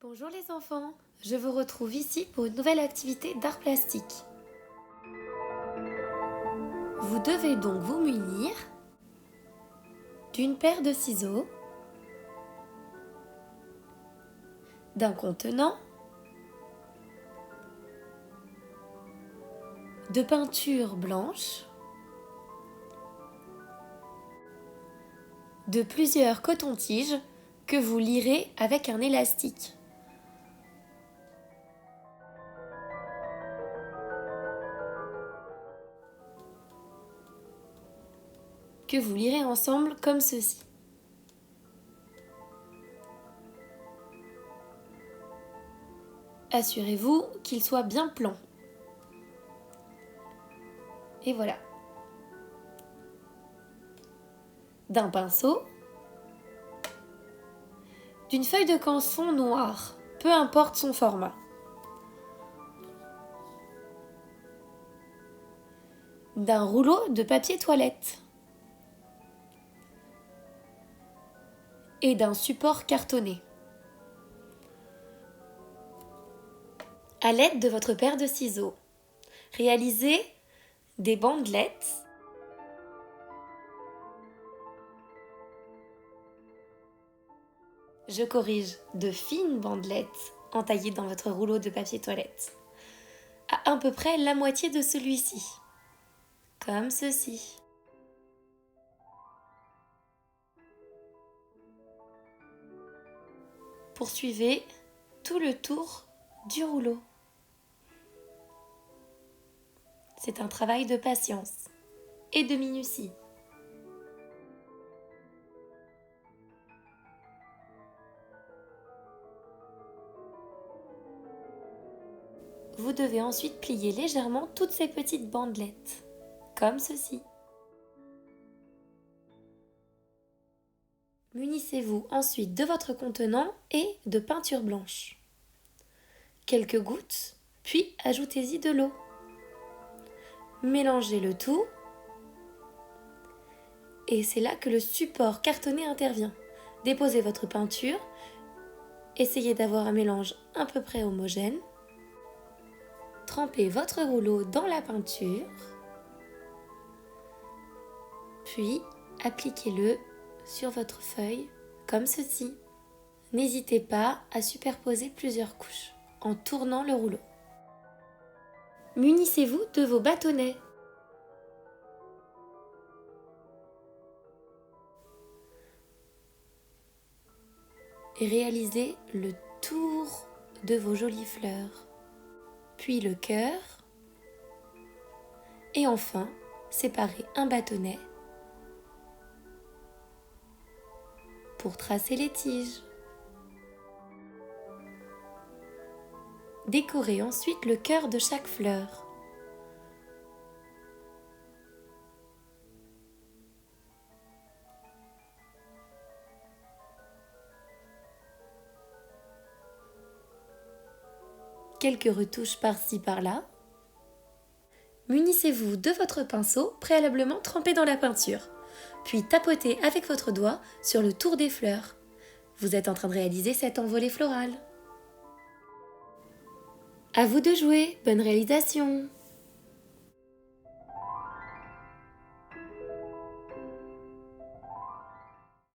Bonjour les enfants, je vous retrouve ici pour une nouvelle activité d'art plastique. Vous devez donc vous munir d'une paire de ciseaux, d'un contenant, de peinture blanche, de plusieurs cotons-tiges que vous lierez avec un élastique. Que vous lierez ensemble comme ceci. Assurez-vous qu'il soit bien plan. Et voilà. D'un pinceau, d'une feuille de canson noire, peu importe son format. D'un rouleau de papier toilette. Et d'un support cartonné. À l'aide de votre paire de ciseaux, réalisez des bandelettes de fines bandelettes entaillées dans votre rouleau de papier toilette, à peu près la moitié de celui-ci, comme ceci. Poursuivez tout le tour du rouleau. C'est un travail de patience et de minutie. Vous devez ensuite plier légèrement toutes ces petites bandelettes, comme ceci. Munissez-vous ensuite de votre contenant et de peinture blanche. Quelques gouttes, puis ajoutez-y de l'eau. Mélangez le tout et c'est là que le support cartonné intervient. Déposez votre peinture, essayez d'avoir un mélange à peu près homogène. Trempez votre rouleau dans la peinture, puis appliquez-le sur votre feuille comme ceci. N'hésitez pas à superposer plusieurs couches en tournant le rouleau. Munissez-vous de vos bâtonnets. Et réalisez le tour de vos jolies fleurs, puis le cœur, et enfin séparez un bâtonnet pour tracer les tiges. Décorez ensuite le cœur de chaque fleur. Quelques retouches par-ci par-là. Munissez-vous de votre pinceau préalablement trempé dans la peinture, puis tapotez avec votre doigt sur le tour des fleurs. Vous êtes en train de réaliser cette envolée florale. À vous de jouer, bonne réalisation!